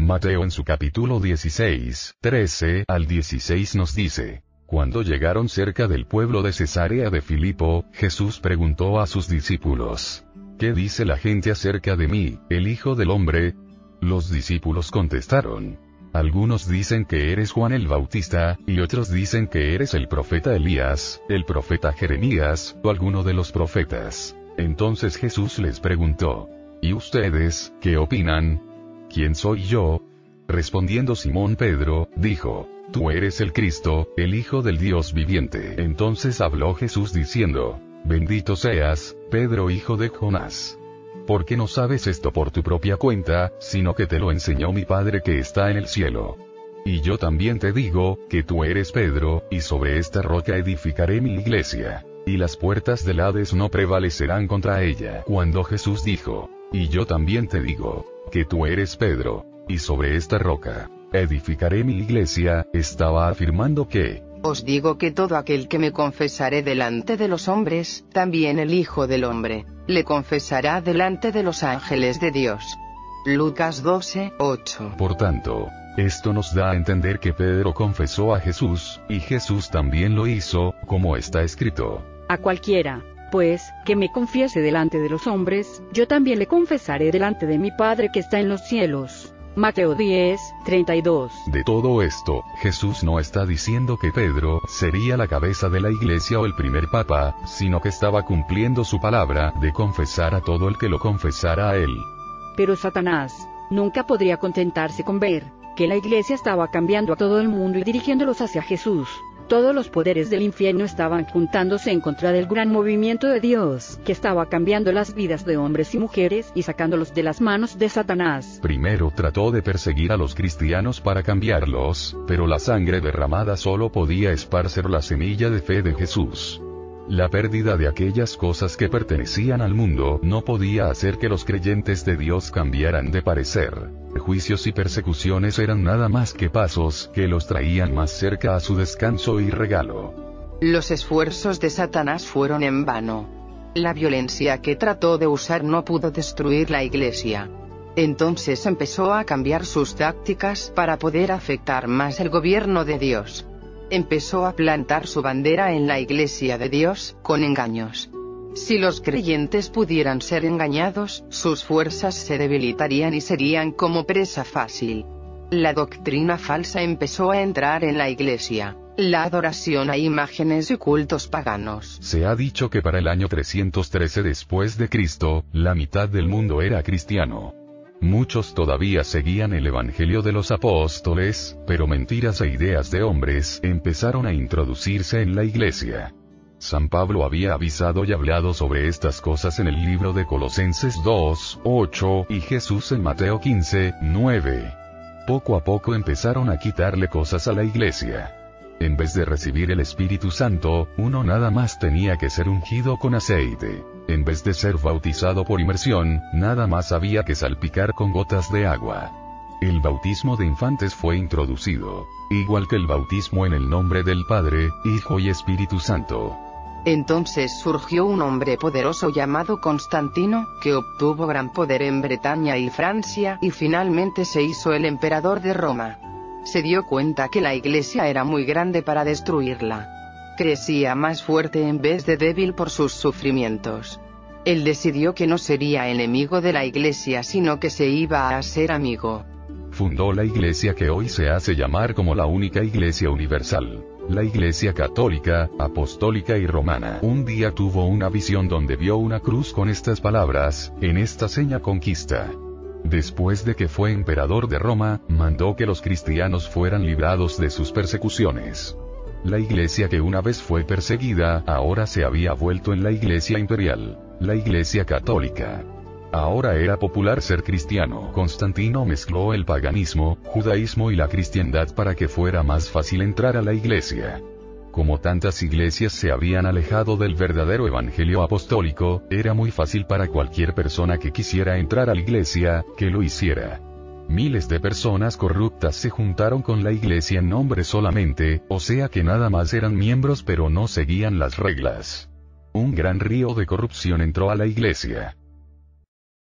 Mateo en su capítulo 16, 13 al 16 nos dice: Cuando llegaron cerca del pueblo de Cesarea de Filipo, Jesús preguntó a sus discípulos: ¿Qué dice la gente acerca de mí, el Hijo del Hombre? Los discípulos contestaron: Algunos dicen que eres Juan el Bautista, y otros dicen que eres el profeta Elías, el profeta Jeremías, o alguno de los profetas. Entonces Jesús les preguntó: ¿Y ustedes, qué opinan? ¿Quién soy yo? Respondiendo Simón Pedro, dijo: Tú eres el Cristo, el Hijo del Dios viviente. Entonces habló Jesús diciendo: Bendito seas, Pedro, hijo de Jonás. Porque no sabes esto por tu propia cuenta, sino que te lo enseñó mi Padre que está en el cielo. Y yo también te digo, que tú eres Pedro, y sobre esta roca edificaré mi iglesia. Y las puertas del Hades no prevalecerán contra ella. Cuando Jesús dijo: Y yo también te digo, que tú eres Pedro, y sobre esta roca edificaré mi iglesia, estaba afirmando que: Os digo que todo aquel que me confesaré delante de los hombres, también el Hijo del Hombre, le confesará delante de los ángeles de Dios. Lucas 12:8. Por tanto, esto nos da a entender que Pedro confesó a Jesús, y Jesús también lo hizo, como está escrito: A cualquiera, pues, que me confiese delante de los hombres, yo también le confesaré delante de mi Padre que está en los cielos. Mateo 10:32. De todo esto, Jesús no está diciendo que Pedro sería la cabeza de la iglesia o el primer papa, sino que estaba cumpliendo su palabra de confesar a todo el que lo confesara a él. Pero Satanás nunca podría contentarse con ver que la iglesia estaba cambiando a todo el mundo y dirigiéndolos hacia Jesús. Todos los poderes del infierno estaban juntándose en contra del gran movimiento de Dios, que estaba cambiando las vidas de hombres y mujeres y sacándolos de las manos de Satanás. Primero trató de perseguir a los cristianos para cambiarlos, pero la sangre derramada solo podía esparcer la semilla de fe de Jesús. La pérdida de aquellas cosas que pertenecían al mundo no podía hacer que los creyentes de Dios cambiaran de parecer. Juicios y persecuciones eran nada más que pasos que los traían más cerca a su descanso y regalo. Los esfuerzos de Satanás fueron en vano. La violencia que trató de usar no pudo destruir la iglesia. Entonces empezó a cambiar sus tácticas para poder afectar más el gobierno de Dios. Empezó a plantar su bandera en la iglesia de Dios, con engaños. Si los creyentes pudieran ser engañados, sus fuerzas se debilitarían y serían como presa fácil. La doctrina falsa empezó a entrar en la iglesia. La adoración a imágenes y cultos paganos. Se ha dicho que para el año 313 después de Cristo, la mitad del mundo era cristiano. Muchos todavía seguían el Evangelio de los apóstoles, pero mentiras e ideas de hombres empezaron a introducirse en la iglesia. San Pablo había avisado y hablado sobre estas cosas en el libro de Colosenses 2:8 y Jesús en Mateo 15:9. Poco a poco empezaron a quitarle cosas a la iglesia. En vez de recibir el Espíritu Santo, uno nada más tenía que ser ungido con aceite. En vez de ser bautizado por inmersión, nada más había que salpicar con gotas de agua. El bautismo de infantes fue introducido, igual que el bautismo en el nombre del Padre, Hijo y Espíritu Santo. Entonces surgió un hombre poderoso llamado Constantino, que obtuvo gran poder en Bretaña y Francia y finalmente se hizo el emperador de Roma. Se dio cuenta que la iglesia era muy grande para destruirla. Crecía más fuerte en vez de débil por sus sufrimientos. Él decidió que no sería enemigo de la iglesia sino que se iba a hacer amigo. Fundó la iglesia que hoy se hace llamar como la única iglesia universal. La iglesia católica, apostólica y romana. Un día tuvo una visión donde vio una cruz con estas palabras: en esta seña conquista. Después de que fue emperador de Roma, mandó que los cristianos fueran librados de sus persecuciones. La iglesia que una vez fue perseguida, ahora se había vuelto en la iglesia imperial, la iglesia católica. Ahora era popular ser cristiano. Constantino mezcló el paganismo, judaísmo y la cristiandad para que fuera más fácil entrar a la iglesia. Como tantas iglesias se habían alejado del verdadero evangelio apostólico, era muy fácil para cualquier persona que quisiera entrar a la iglesia, que lo hiciera. Miles de personas corruptas se juntaron con la iglesia en nombre solamente, o sea que nada más eran miembros pero no seguían las reglas. Un gran río de corrupción entró a la iglesia.